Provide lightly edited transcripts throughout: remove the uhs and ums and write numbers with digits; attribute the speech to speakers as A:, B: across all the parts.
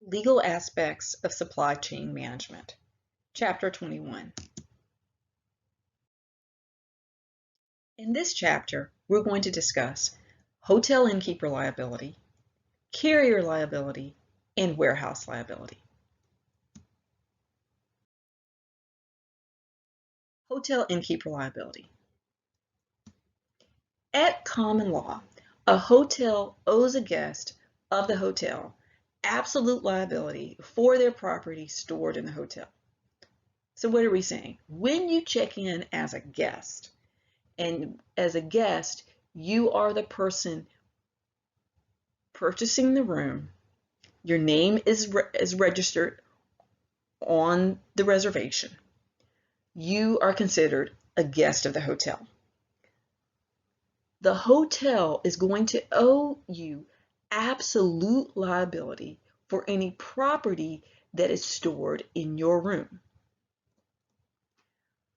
A: Legal Aspects of Supply Chain Management, Chapter 21. In this chapter, we're going to discuss hotel innkeeper liability, carrier liability, and warehouse liability. Hotel innkeeper liability. At common law, a hotel owes a guest of the hotel absolute liability for their property stored in the hotel. So what are we saying? When you check in as a guest, and as a guest, you are the person purchasing the room, your name is registered on the reservation, you are considered a guest of the hotel. The hotel is going to owe you absolute liability for any property that is stored in your room.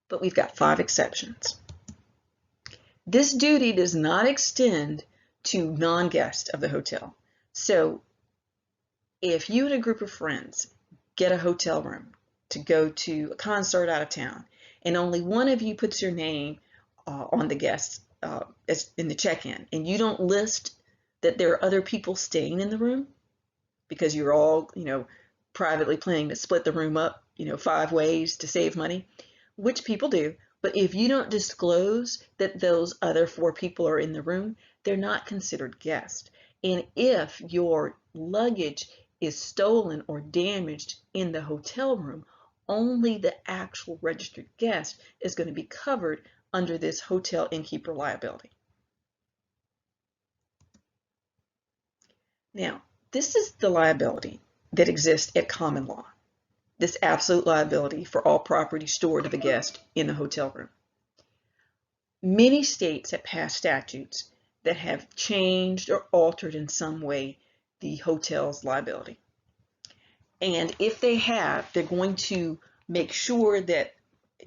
A: But we've got 5 exceptions. This duty does not extend to non-guests of the hotel. So if you and a group of friends get a hotel room to go to a concert out of town, and only one of you puts your name on the guests as in the check-in, and you don't list that there are other people staying in the room because you're all, privately planning to split the room up, 5 ways to save money, which people do. But if you don't disclose that those other 4 people are in the room, they're not considered guests. And if your luggage is stolen or damaged in the hotel room, only the actual registered guest is going to be covered under this hotel innkeeper liability. Now, this is the liability that exists at common law. This absolute liability for all property stored to the guest in the hotel room. Many states have passed statutes that have changed or altered in some way the hotel's liability. And if they have, they're going to make sure that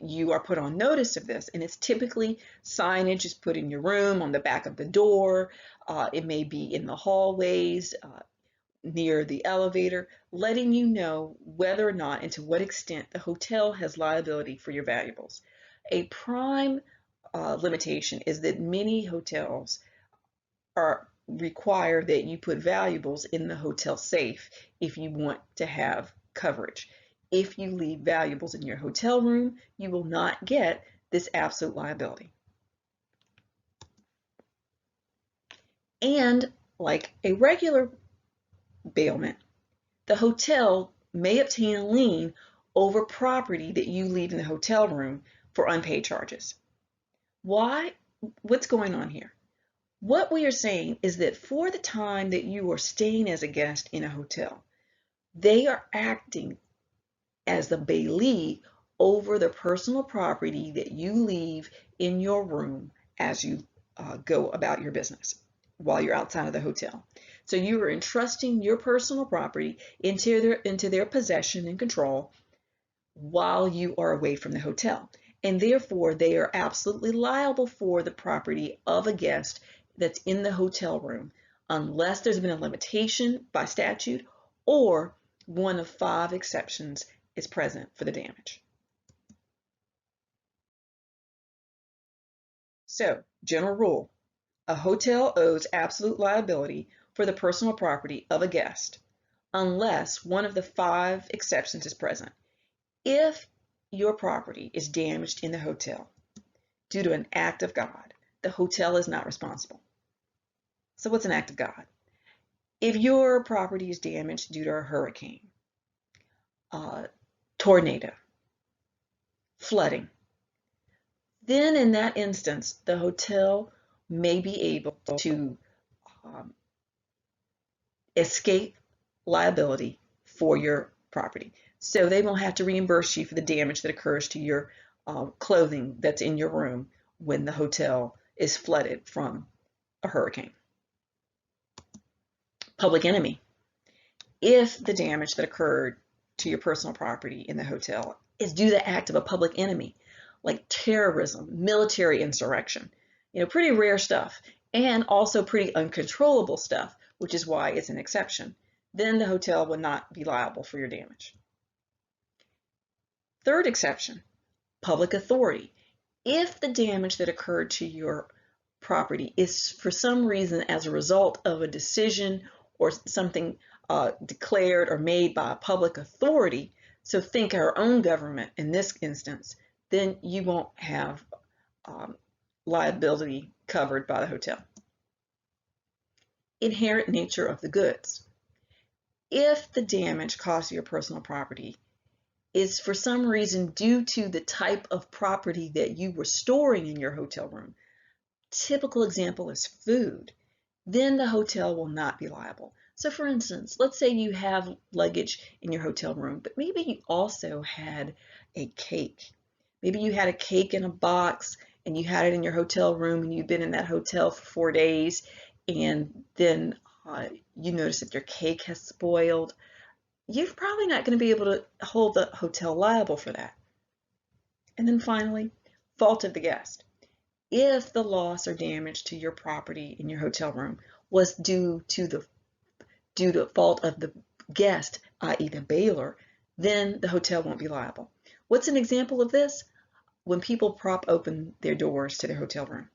A: you are put on notice of this. And it's typically signage is put in your room, on the back of the door. It may be in the hallways, near the elevator, letting you know whether or not and to what extent the hotel has liability for your valuables. A prime limitation is that many hotels require that you put valuables in the hotel safe if you want to have coverage. If you leave valuables in your hotel room, you will not get this absolute liability. And like a regular bailment, the hotel may obtain a lien over property that you leave in the hotel room for unpaid charges. Why? What's going on here? What we are saying is that for the time that you are staying as a guest in a hotel, they are acting as the bailee over the personal property that you leave in your room as you go about your business while you're outside of the hotel. So you are entrusting your personal property into their possession and control while you are away from the hotel. And therefore, they are absolutely liable for the property of a guest that's in the hotel room, unless there's been a limitation by statute or one of 5 exceptions is present for the damage. So, general rule, a hotel owes absolute liability for the personal property of a guest unless one of the 5 exceptions is present. If your property is damaged in the hotel due to an act of God, the hotel is not responsible. So what's an act of God? If your property is damaged due to a hurricane, tornado, flooding, then in that instance, the hotel may be able to escape liability for your property. So they won't have to reimburse you for the damage that occurs to your clothing that's in your room when the hotel is flooded from a hurricane. Public enemy. If the damage that occurred to your personal property in the hotel is due to the act of a public enemy, like terrorism, military insurrection, pretty rare stuff, and also pretty uncontrollable stuff, which is why it's an exception, then the hotel will not be liable for your damage. Third exception, public authority. If the damage that occurred to your property is for some reason as a result of a decision or something declared or made by a public authority, so think our own government in this instance, then you won't have liability covered by the hotel. Inherent nature of the goods. If the damage caused to your personal property is for some reason due to the type of property that you were storing in your hotel room, typical example is food, then the hotel will not be liable. So for instance, let's say you have luggage in your hotel room, but maybe you also had a cake. Maybe you had a cake in a box and you had it in your hotel room and you've been in that hotel for 4 days, and then you notice that your cake has spoiled. You're probably not going to be able to hold the hotel liable for that. And then finally, fault of the guest. If the loss or damage to your property in your hotel room was due to fault of the guest, i.e. the bailer, then the hotel won't be liable. What's an example of this? When people prop open their doors to their hotel room.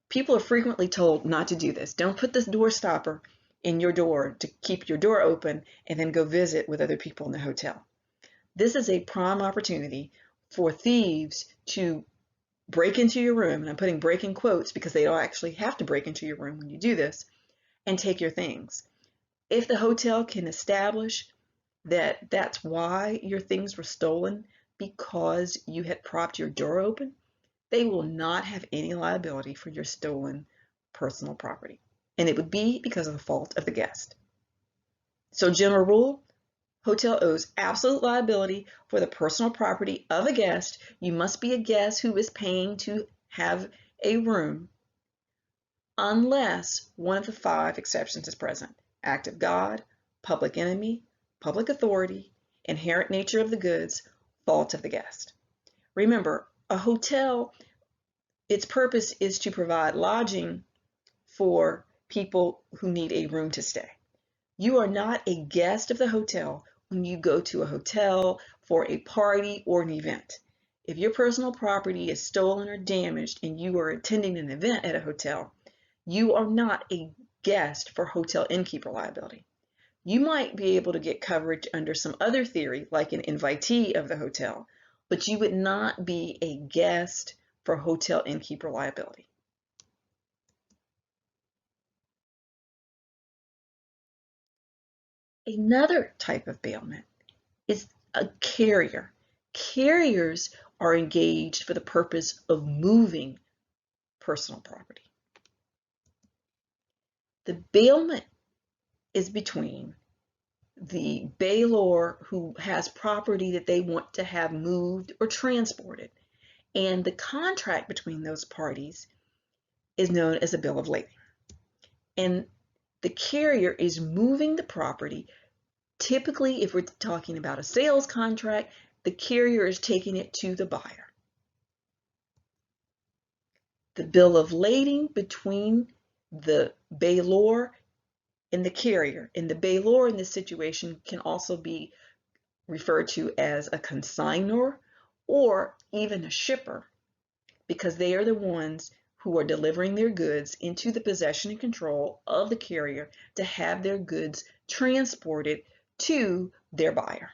A: People are frequently told not to do this. Don't put this door stopper in your door to keep your door open and then go visit with other people in the hotel. This is a prime opportunity for thieves to break into your room, and I'm putting break in quotes because they don't actually have to break into your room when you do this, and take your things. If the hotel can establish that that's why your things were stolen because you had propped your door open, they will not have any liability for your stolen personal property. And it would be because of the fault of the guest. So general rule, hotel owes absolute liability for the personal property of a guest. You must be a guest who is paying to have a room unless one of the 5 exceptions is present. Act of God, public enemy, public authority, inherent nature of the goods, fault of the guest. Remember, a hotel, its purpose is to provide lodging for people who need a room to stay. You are not a guest of the hotel when you go to a hotel for a party or an event. If your personal property is stolen or damaged and you are attending an event at a hotel, you are not a guest for hotel innkeeper liability. You might be able to get coverage under some other theory, like an invitee of the hotel, but you would not be a guest for hotel innkeeper liability. Another type of bailment is a carrier. Carriers are engaged for the purpose of moving personal property. The bailment is between the bailor who has property that they want to have moved or transported, and the contract between those parties is known as a bill of lading. And the carrier is moving the property. Typically, if we're talking about a sales contract, the carrier is taking it to the buyer. The bill of lading between the bailor and the carrier, and the bailor in this situation can also be referred to as a consignor or even a shipper, because they are the ones who are delivering their goods into the possession and control of the carrier to have their goods transported to their buyer.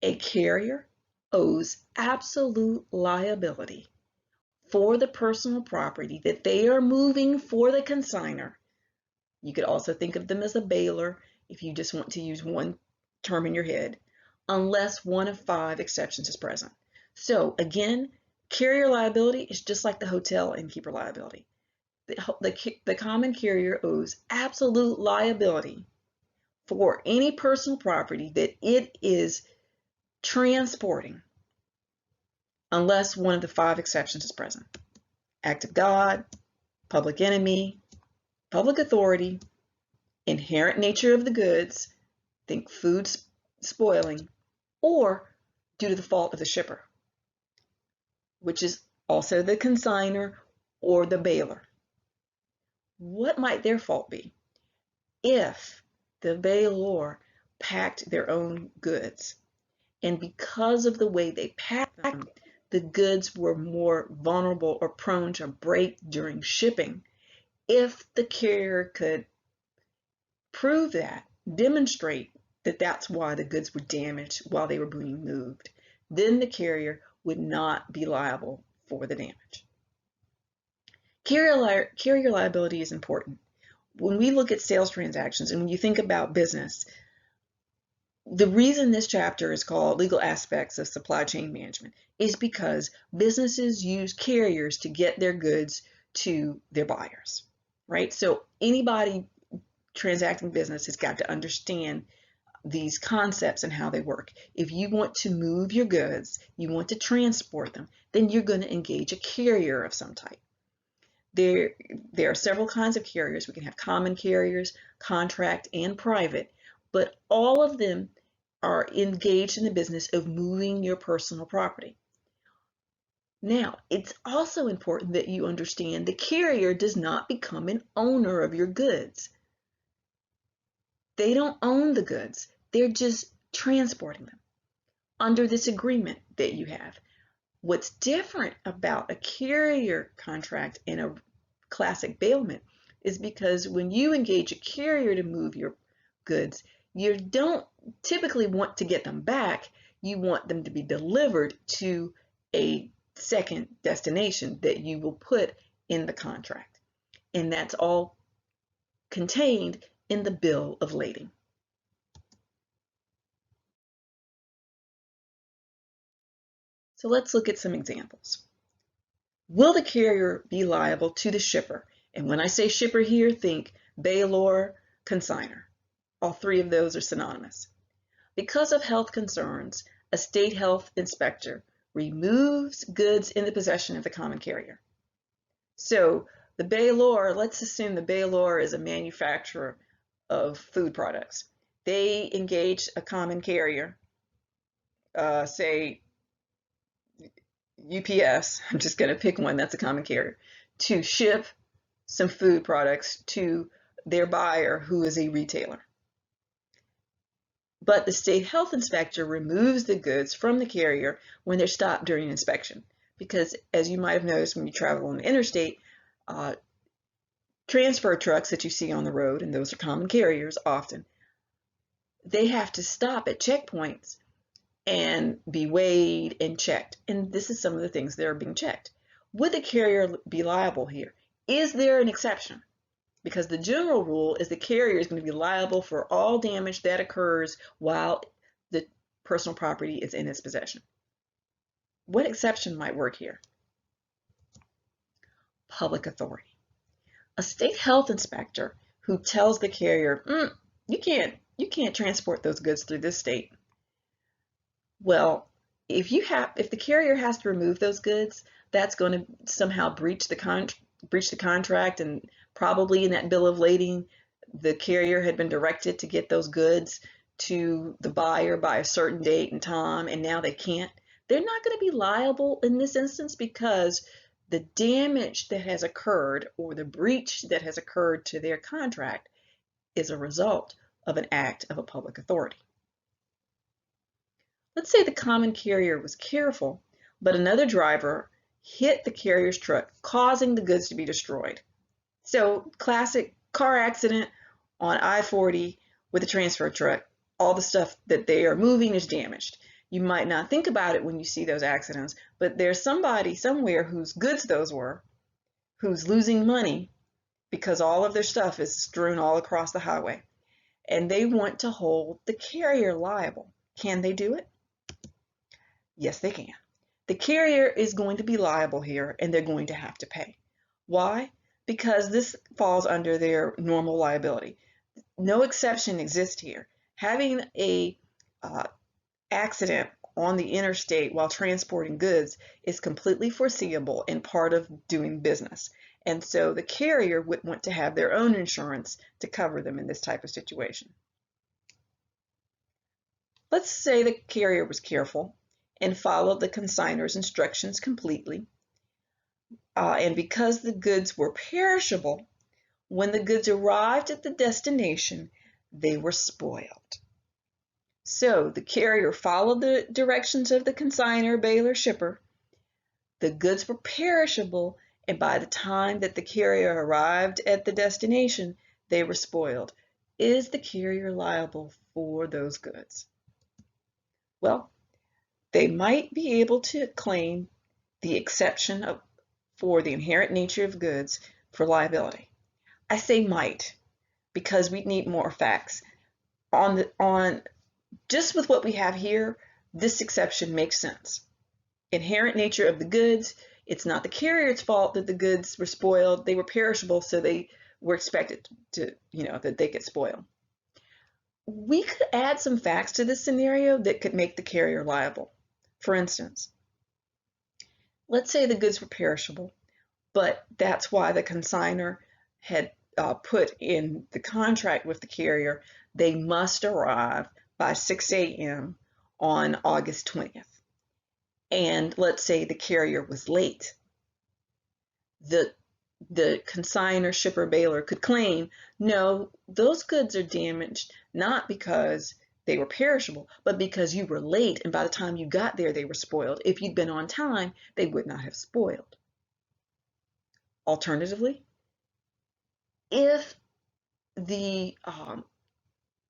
A: A carrier owes absolute liability for the personal property that they are moving for the consignor. You could also think of them as a bailer if you just want to use one term in your head, unless one of 5 exceptions is present. So again, carrier liability is just like the hotel innkeeper liability. The common carrier owes absolute liability for any personal property that it is transporting, unless one of the 5 exceptions is present. Act of God, public enemy, public authority, inherent nature of the goods, think food spoiling, or due to the fault of the shipper, which is also the consignor or the bailer. What might their fault be? If the bailor packed their own goods, and because of the way they packed them, the goods were more vulnerable or prone to break during shipping. If the carrier could prove that, demonstrate that that's why the goods were damaged while they were being moved, then the carrier would not be liable for the damage. Carrier liability is important. When we look at sales transactions and when you think about business, the reason this chapter is called Legal Aspects of Supply Chain Management is because businesses use carriers to get their goods to their buyers, right? So anybody transacting business has got to understand these concepts and how they work. If you want to move your goods, you want to transport them, then you're going to engage a carrier of some type. There are several kinds of carriers. We can have common carriers, contract, and private, but all of them are engaged in the business of moving your personal property. Now, it's also important that you understand the carrier does not become an owner of your goods. They don't own the goods. They're just transporting them under this agreement that you have. What's different about a carrier contract and a classic bailment is because when you engage a carrier to move your goods, you don't typically want to get them back. You want them to be delivered to a second destination that you will put in the contract. And that's all contained in the bill of lading. So let's look at some examples. Will the carrier be liable to the shipper? And when I say shipper here, think bailor, consignor. All three of those are synonymous. Because of health concerns, a state health inspector removes goods in the possession of the common carrier. So the bailor, let's assume the bailor is a manufacturer of food products. They engage a common carrier, say UPS, I'm just going to pick one that's a common carrier, to ship some food products to their buyer who is a retailer. But the state health inspector removes the goods from the carrier when they're stopped during inspection. Because as you might have noticed when you travel on the interstate, transfer trucks that you see on the road, and those are common carriers often, they have to stop at checkpoints and be weighed and checked. And this is some of the things that are being checked. Would the carrier be liable here? Is there an exception? Because the general rule is the carrier is going to be liable for all damage that occurs while the personal property is in its possession. What exception might work here? Public authority. A state health inspector who tells the carrier, you can't transport those goods through this state. Well, if the carrier has to remove those goods, that's going to somehow breach the contract, and probably in that bill of lading, the carrier had been directed to get those goods to the buyer by a certain date and time, and now they can't. They're not going to be liable in this instance because the damage that has occurred or the breach that has occurred to their contract is a result of an act of a public authority. Let's say the common carrier was careful, but another driver hit the carrier's truck, causing the goods to be destroyed. So classic car accident on I-40 with a transfer truck. All the stuff that they are moving is damaged. You might not think about it when you see those accidents, but there's somebody somewhere whose goods those were, who's losing money because all of their stuff is strewn all across the highway. And they want to hold the carrier liable. Can they do it? Yes, they can. The carrier is going to be liable here, and they're going to have to pay. Why? Because this falls under their normal liability. No exception exists here. Having a accident on the interstate while transporting goods is completely foreseeable and part of doing business. And so the carrier would want to have their own insurance to cover them in this type of situation. Let's say the carrier was careful and followed the consignor's instructions completely. And because the goods were perishable, when the goods arrived at the destination, they were spoiled. So the carrier followed the directions of the consignor, baler, shipper. The goods were perishable, and by the time that the carrier arrived at the destination, they were spoiled. Is the carrier liable for those goods? Well, they might be able to claim the exception for the inherent nature of goods for liability. I say might because we need more facts. On just with what we have here, this exception makes sense. Inherent nature of the goods, it's not the carrier's fault that the goods were spoiled. They were perishable, so they were expected to, that they get spoiled. We could add some facts to this scenario that could make the carrier liable. For instance, let's say the goods were perishable, but that's why the consignor had put in the contract with the carrier, they must arrive by 6 a.m. on August 20th. And let's say the carrier was late. The consignor, shipper, baler could claim, no, those goods are damaged not because they were perishable, but because you were late, and by the time you got there, they were spoiled. If you'd been on time, they would not have spoiled. Alternatively, if the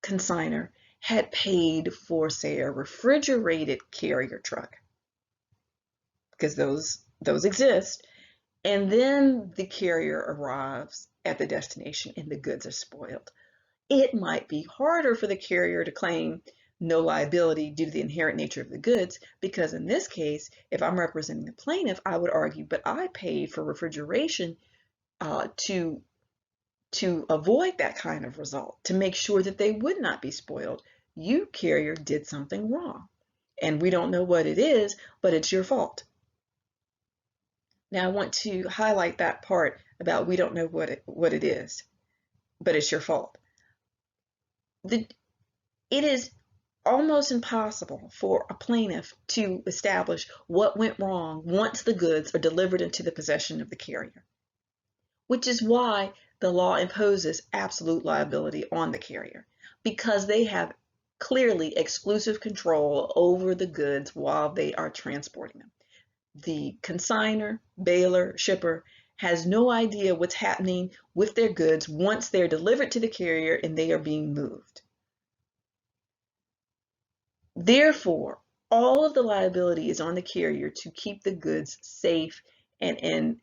A: consignor had paid for, say, a refrigerated carrier truck, because those exist, and then the carrier arrives at the destination and the goods are spoiled, it might be harder for the carrier to claim no liability due to the inherent nature of the goods, because in this case, if I'm representing the plaintiff, I would argue, but I paid for refrigeration to avoid that kind of result, to make sure that they would not be spoiled. You, carrier, did something wrong, and we don't know what it is, but it's your fault. Now I want to highlight that part about we don't know what it is, but it's your fault. It is almost impossible for a plaintiff to establish what went wrong once the goods are delivered into the possession of the carrier, which is why the law imposes absolute liability on the carrier, because they have clearly exclusive control over the goods while they are transporting them. The consignor, baler, shipper has no idea what's happening with their goods once they're delivered to the carrier and they are being moved. Therefore, all of the liability is on the carrier to keep the goods safe and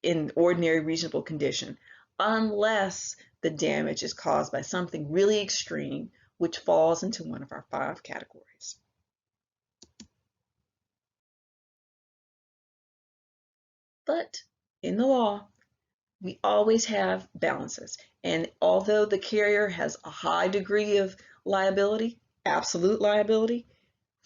A: in ordinary reasonable condition, unless the damage is caused by something really extreme, which falls into one of our 5 categories. But in the law, we always have balances. And although the carrier has a high degree of liability, absolute liability,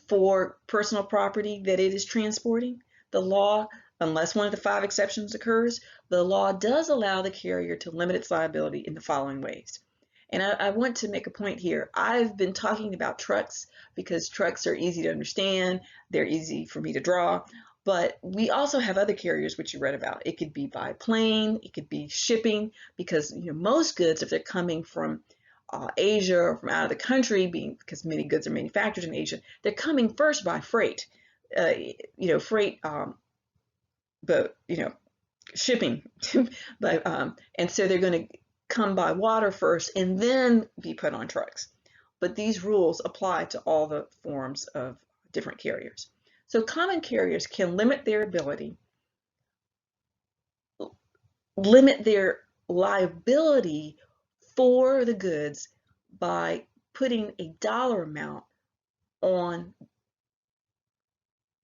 A: for personal property that it is transporting, the law, unless one of the 5 exceptions occurs, the law does allow the carrier to limit its liability in the following ways. And I want to make a point here. I've been talking about trucks because trucks are easy to understand. They're easy for me to draw. But we also have other carriers which you read about. It could be by plane, it could be shipping, because most goods, if they're coming from Asia or from out of the country, because many goods are manufactured in Asia, they're coming first by freight. Freight, but shipping, but and so they're going to come by water first and then be put on trucks. But these rules apply to all the forms of different carriers. So common carriers can limit their liability for the goods by putting a dollar amount on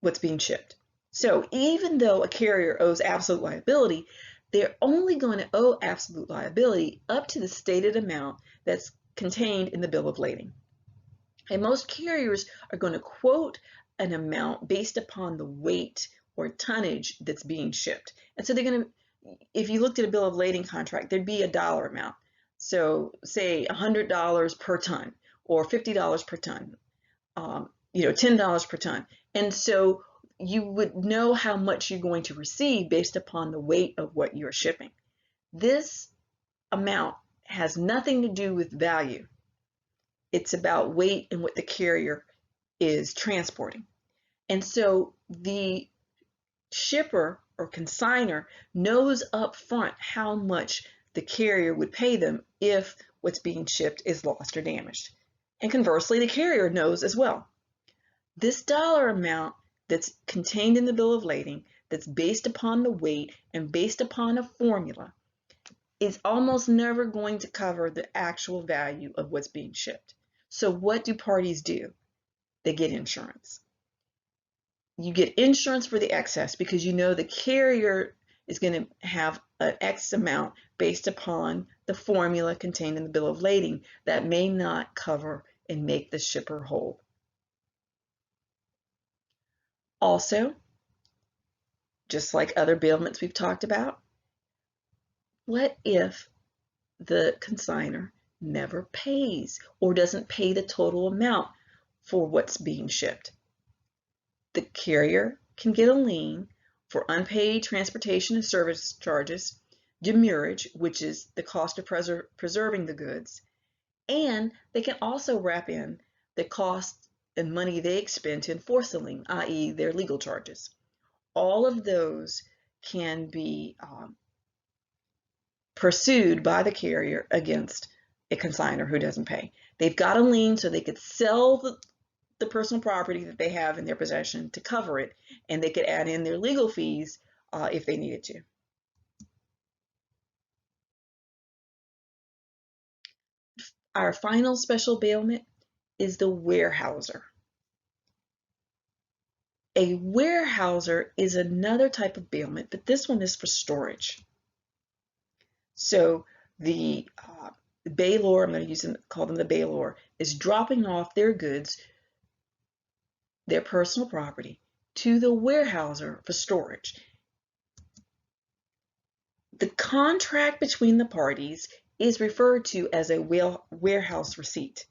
A: what's being shipped. So even though a carrier owes absolute liability, they're only going to owe absolute liability up to the stated amount that's contained in the bill of lading. And most carriers are going to quote an amount based upon the weight or tonnage that's being shipped. And so they're going to, if you looked at a bill of lading contract, there'd be a dollar amount. So say $100 per ton or $50 per ton, $10 per ton. And so you would know how much you're going to receive based upon the weight of what you're shipping. This amount has nothing to do with value. It's about weight and what the carrier is transporting. And so the shipper or consigner knows up front how much the carrier would pay them if what's being shipped is lost or damaged. And conversely, the carrier knows as well. This dollar amount that's contained in the bill of lading, that's based upon the weight and based upon a formula, is almost never going to cover the actual value of what's being shipped. So what do parties do? They get insurance. You get insurance for the excess because you know the carrier is going to have an X amount based upon the formula contained in the bill of lading that may not cover and make the shipper whole. Also, just like other bailments we've talked about, what if the consigner never pays or doesn't pay the total amount for what's being shipped? The carrier can get a lien for unpaid transportation and service charges, demurrage, which is the cost of preserving the goods, and they can also wrap in the cost and money they expend to enforce the lien, i.e. their legal charges. All of those can be pursued by the carrier against a consignor who doesn't pay. They've got a lien so they could sell the personal property that they have in their possession to cover it, and they could add in their legal fees if they needed to. Our final special bailment is the warehouser. A warehouser is another type of bailment, but this one is for storage. So the bailor, I'm going to call them the bailor, is dropping off their goods, their personal property, to the warehouser for storage. The contract between the parties is referred to as a warehouse receipt.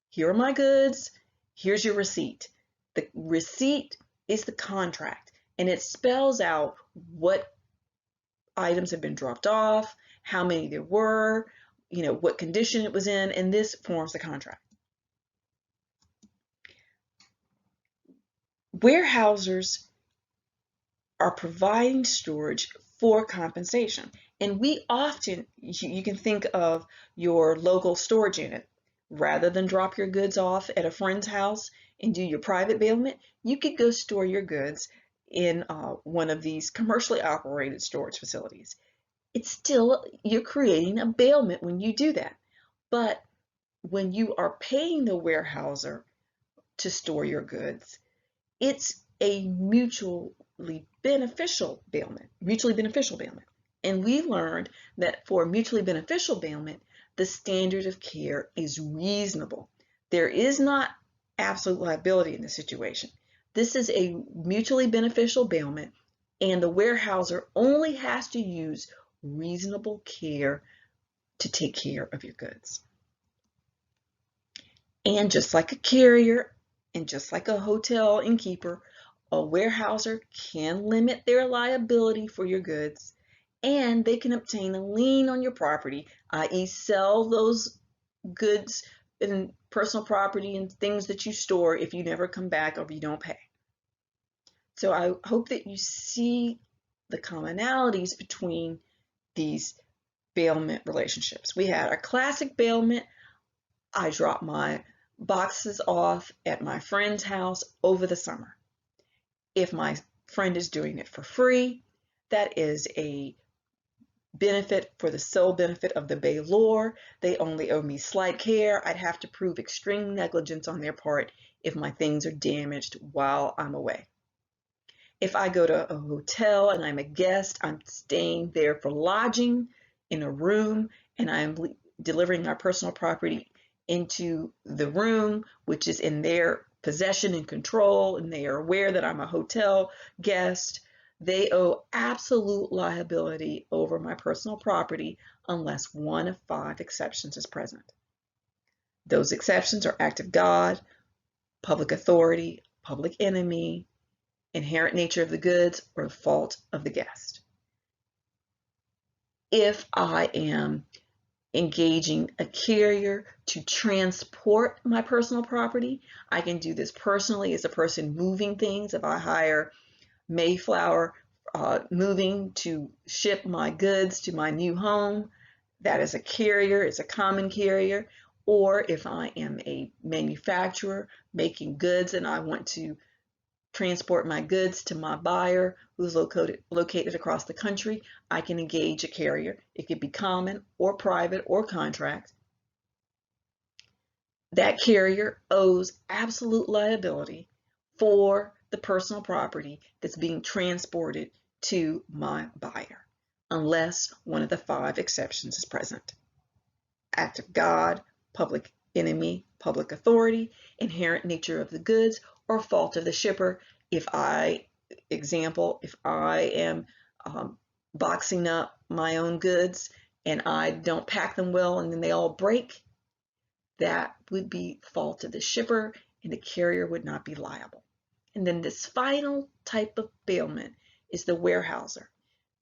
A: Here are my goods, here's your receipt. The receipt is the contract, and it spells out what items have been dropped off, how many there were, what condition it was in, and this forms the contract. Warehousers are providing storage for compensation. And we often, you can think of your local storage unit. Rather than drop your goods off at a friend's house and do your private bailment, you could go store your goods in one of these commercially operated storage facilities. It's still, you're creating a bailment when you do that. But when you are paying the warehouser to store your goods, it's a mutually beneficial bailment. And we learned that for mutually beneficial bailment, the standard of care is reasonable. There is not absolute liability in this situation. This is a mutually beneficial bailment, and the warehouser only has to use reasonable care to take care of your goods. And just like a carrier and just like a hotel innkeeper, a warehouser can limit their liability for your goods, and they can obtain a lien on your property, i.e. sell those goods and personal property and things that you store if you never come back or if you don't pay. So I hope that you see the commonalities between these bailment relationships. We had a classic bailment. I dropped my boxes off at my friend's house over the summer. If my friend is doing it for free, that is a benefit for the sole benefit of the bailor. They only owe me slight care. I'd have to prove extreme negligence on their part if my things are damaged while I'm away. If I go to a hotel and I'm a guest, I'm staying there for lodging in a room, and I'm delivering my personal property into the room, which is in their possession and control, and they are aware that I'm a hotel guest, they owe absolute liability over my personal property unless one of 5 exceptions is present. Those exceptions are act of God, public authority, public enemy, inherent nature of the goods, or fault of the guest. If I am engaging a carrier to transport my personal property, I can do this personally as a person moving things. If I hire Mayflower moving to ship my goods to my new home, that is a carrier, it's a common carrier. Or if I am a manufacturer making goods and I want to transport my goods to my buyer who's located across the country, I can engage a carrier. It could be common or private or contract. That carrier owes absolute liability for the personal property that's being transported to my buyer, unless one of the 5 exceptions is present: act of God, public enemy, public authority, inherent nature of the goods, or fault of the shipper. If I am boxing up my own goods and I don't pack them well and then they all break, that would be fault of the shipper and the carrier would not be liable. And then this final type of bailment is the warehouser.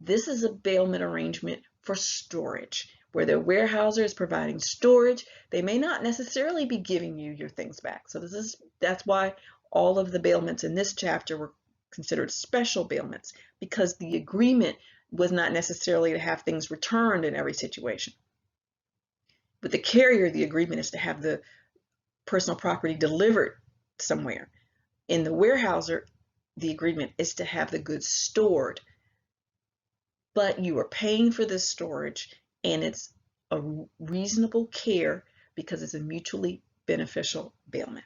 A: This is a bailment arrangement for storage, where the warehouser is providing storage. They may not necessarily be giving you your things back. So that's why all of the bailments in this chapter were considered special bailments, because the agreement was not necessarily to have things returned in every situation. With the carrier, the agreement is to have the personal property delivered somewhere. In the warehouser, the agreement is to have the goods stored, but you are paying for this storage and it's a reasonable care because it's a mutually beneficial bailment.